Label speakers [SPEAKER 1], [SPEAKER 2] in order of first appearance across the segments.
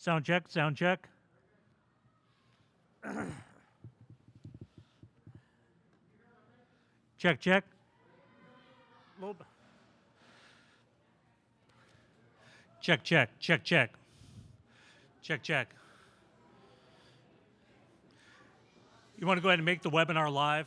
[SPEAKER 1] Sound check, sound check. Check, check. Little bit. Check, check, check, check. Check, check. You want to go ahead and make the webinar live?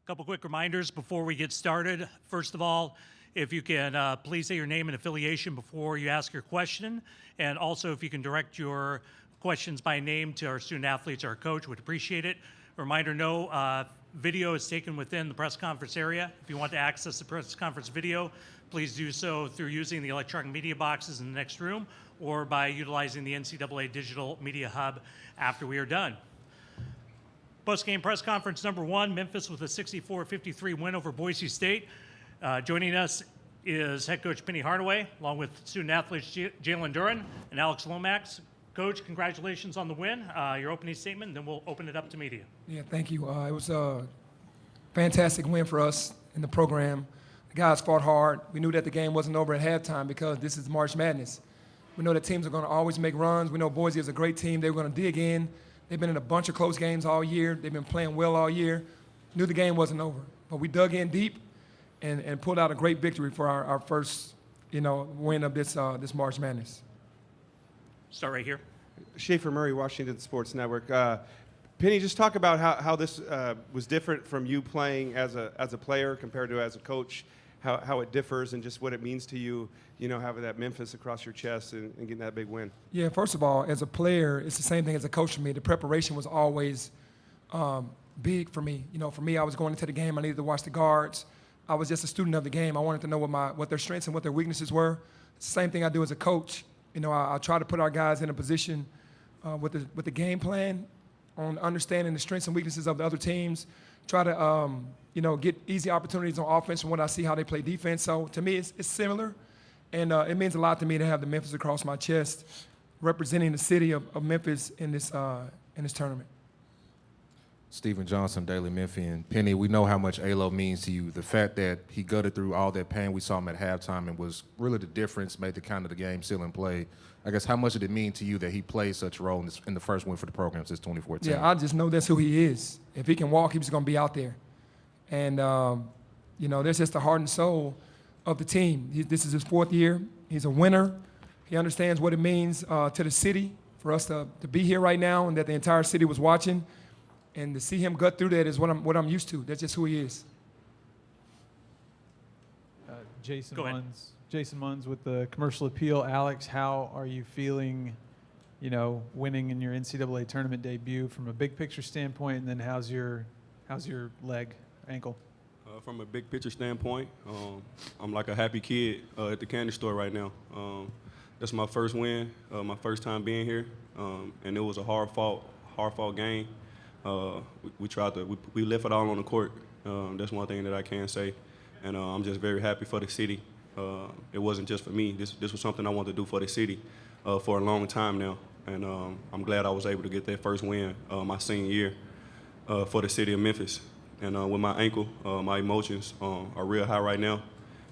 [SPEAKER 1] Couple quick reminders before we get started. First of all, if you can please say your name and affiliation before you ask your question, and also if you can direct your questions by name to our student athletes or our coach, would appreciate it. Reminder, no video is taken within the press conference area. If you want to access the press conference video, please do so through using the electronic media boxes in the next room or by utilizing the NCAA Digital Media Hub after we are done. Postgame press conference number 1, Memphis with a 64-53 win over Boise State. Joining us is head coach Penny Hardaway, along with student athletes Jalen Duran and Alex Lomax. Coach, congratulations on the win. Your opening statement, and then we'll open it up to media.
[SPEAKER 2] Yeah, thank you. It was a fantastic win for us in the program. The guys fought hard. We knew that the game wasn't over at halftime because this is March Madness. We know that teams are going to always make runs. We know Boise is a great team. They were going to dig in. They've been in a bunch of close games all year. They've been playing well all year. Knew the game wasn't over. But we dug in deep and pulled out a great victory for our first, win of this March Madness.
[SPEAKER 1] Start right here.
[SPEAKER 3] Schaefer Murray, Washington Sports Network. Penny, just talk about how this was different from you playing as a player compared to as a coach, how it differs and just what it means to you, having that Memphis across your chest and getting that big win.
[SPEAKER 2] Yeah, first of all, as a player, it's the same thing as a coach for me. The preparation was always big for me. For me, I was going into the game. I needed to watch the guards. I was just a student of the game. I wanted to know what their strengths and what their weaknesses were. It's the same thing I do as a coach. I try to put our guys in a position with the game plan on understanding the strengths and weaknesses of the other teams. Try to get easy opportunities on offense from what I see how they play defense. So to me, it's similar, and it means a lot to me to have the Memphis across my chest, representing the city of Memphis in this tournament.
[SPEAKER 4] Stephen Johnson, Daily Memphian. Penny, we know how much Alo means to you. The fact that he gutted through all that pain, we saw him at halftime, and was really the difference, made the kind of the game still in play. I guess how much did it mean to you that he played such a role in the first win for the program since 2014?
[SPEAKER 2] Yeah, I just know that's who he is. If he can walk, he's going to be out there. And, there's just the heart and soul of the team. This is his 4th year. He's a winner. He understands what it means to the city for us to be here right now and that the entire city was watching. And to see him gut through that is what I'm used to. That's just who he is.
[SPEAKER 5] Jason Munns with the Commercial Appeal. Alex, how are you feeling, winning in your NCAA tournament debut from a big picture standpoint, and then how's your ankle?
[SPEAKER 6] From a big picture standpoint, I'm like a happy kid at the candy store right now. That's my first win, my first time being here, and it was a hard-fought game. We left it all on the court. That's one thing that I can say, and I'm just very happy for the city. It wasn't just for me. This was something I wanted to do for the city for a long time now, and I'm glad I was able to get that first win my senior year for the city of Memphis. And with my ankle, my emotions are real high right now,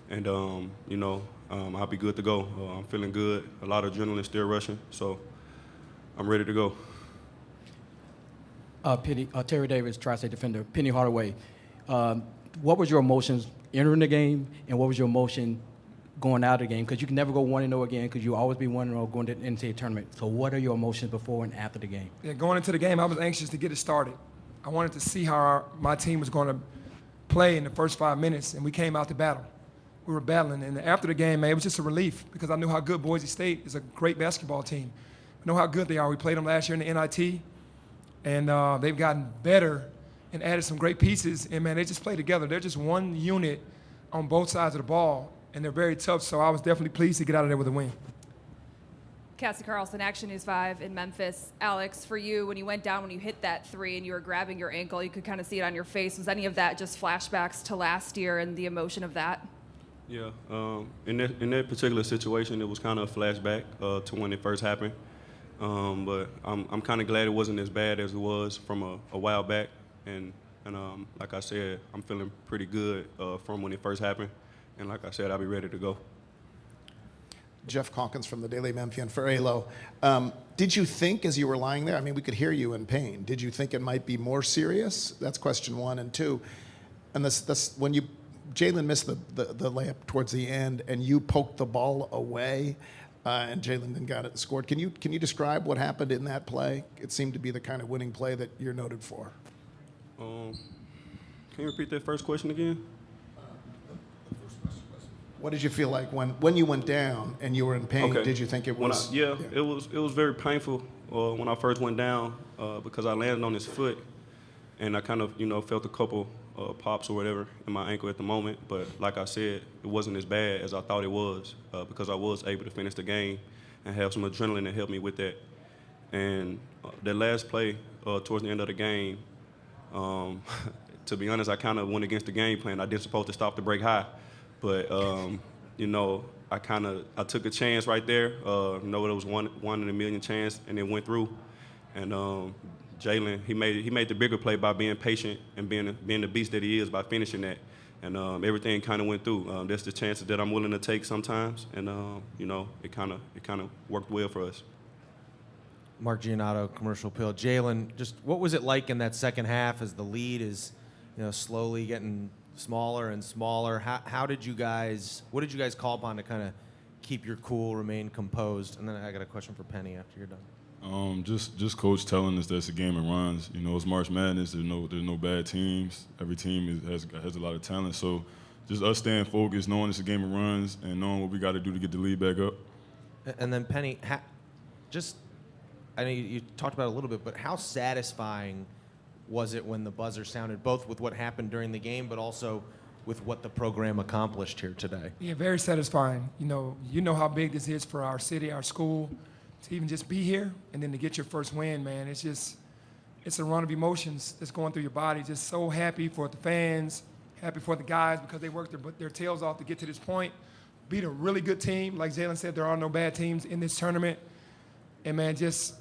[SPEAKER 6] and I'll be good to go. I'm feeling good. A lot of adrenaline still rushing, so I'm ready to go.
[SPEAKER 7] Terry Davis, Tri-State defender. Penny Hardaway, what was your emotions entering the game, and what was your emotion going out of the game? Because you can never go 1-0 again, because you always be 1-0 going to the NCAA tournament. So what are your emotions before and after the game?
[SPEAKER 2] Yeah, going into the game, I was anxious to get it started. I wanted to see how my team was going to play in the first 5 minutes, and we came out to battle. We were battling, and after the game, man, it was just a relief because I knew how good Boise State is. A great basketball team. I know how good they are. We played them last year in the NIT. And they've gotten better and added some great pieces. And, man, they just play together. They're just one unit on both sides of the ball, and they're very tough. So I was definitely pleased to get out of there with a win.
[SPEAKER 8] Cassie Carlson, Action News 5 in Memphis. Alex, for you, when you went down, when you hit that 3 and you were grabbing your ankle, you could kind of see it on your face. Was any of that just flashbacks to last year and the emotion of that?
[SPEAKER 6] Yeah, in that particular situation, it was kind of a flashback to when it first happened. But I'm kind of glad it wasn't as bad as it was from a while back. And like I said, I'm feeling pretty good from when it first happened. And like I said, I'll be ready to go.
[SPEAKER 9] Jeff Calkins from the Daily Memphian for ALO. Did you think as you were lying there, I mean, we could hear you in pain. Did you think it might be more serious? That's question 1. And 2, and this when Jalen missed the layup towards the end and you poked the ball away and Jalen then got it and scored. Can you describe what happened in that play? It seemed to be the kind of winning play that you're noted for.
[SPEAKER 6] Can you repeat that first question again?
[SPEAKER 9] What did you feel like when you went down and you were in pain?
[SPEAKER 6] Okay.
[SPEAKER 9] Did you think it
[SPEAKER 6] When
[SPEAKER 9] was?
[SPEAKER 6] it was very painful when I first went down because I landed on his foot, and I kind of felt a couple pops or whatever in my ankle at the moment. But like I said, it wasn't as bad as I thought it was because I was able to finish the game and have some adrenaline that helped me with that. And that last play towards the end of the game, to be honest, I kind of went against the game plan. I didn't supposed to stop the break high. But I took a chance right there. It was one in a million chance, and it went through. And Jalen, he made the bigger play by being patient and being the beast that he is by finishing that. And everything kind of went through. That's the chances that I'm willing to take sometimes, and it kind of worked well for us.
[SPEAKER 10] Mark Giannotto, Commercial Appeal. Jalen, just what was it like in that second half as the lead is, slowly getting smaller and smaller? What did you guys call upon to kind of keep your cool, remain composed? And then I got a question for Penny after you're done.
[SPEAKER 11] Just coach telling us that it's a game of runs. It's March Madness. There's no bad teams. Every team has a lot of talent. So just us staying focused, knowing it's a game of runs, and knowing what we got to do to get the lead back up.
[SPEAKER 10] And then Penny, I know you talked about it a little bit, but how satisfying was it when the buzzer sounded, both with what happened during the game, but also with what the program accomplished here today?
[SPEAKER 2] Yeah, very satisfying. You know how big this is for our city, our school, to even just be here and then to get your first win, man. It's a run of emotions that's going through your body. Just so happy for the fans, happy for the guys because they worked their tails off to get to this point. Beat a really good team. Like Jalen said, there are no bad teams in this tournament. And, man, just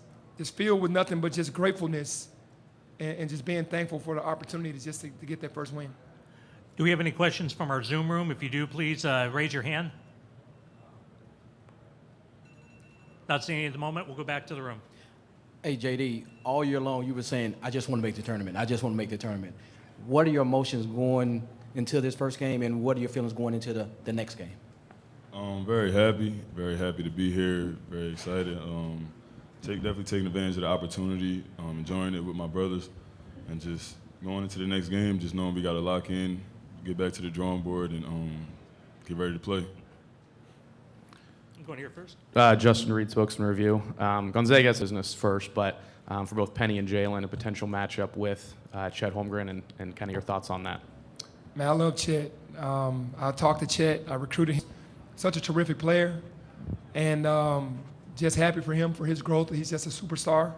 [SPEAKER 2] filled with nothing but just gratefulness and just being thankful for the opportunity to get that first win.
[SPEAKER 1] Do we have any questions from our Zoom room? If you do, please raise your hand. Not seeing any at the moment. We'll go back to the room.
[SPEAKER 7] Hey, JD, all year long you were saying, I just want to make the tournament. I just want to make the tournament. What are your emotions going into this first game, and what are your feelings going into the next game?
[SPEAKER 11] Very happy to be here, very excited. Definitely taking advantage of the opportunity, enjoying it with my brothers, and just going into the next game, just knowing we got to lock in, get back to the drawing board, and get ready to play.
[SPEAKER 1] I'm going here first.
[SPEAKER 12] Justin Reed, Spokesman Review. Gonzaga's business first, but for both Penny and Jalen, a potential matchup with Chet Holmgren, and kind of your thoughts on that.
[SPEAKER 2] Man, I love Chet. I talked to Chet. I recruited him. Such a terrific player. And just happy for him, for his growth. He's just a superstar.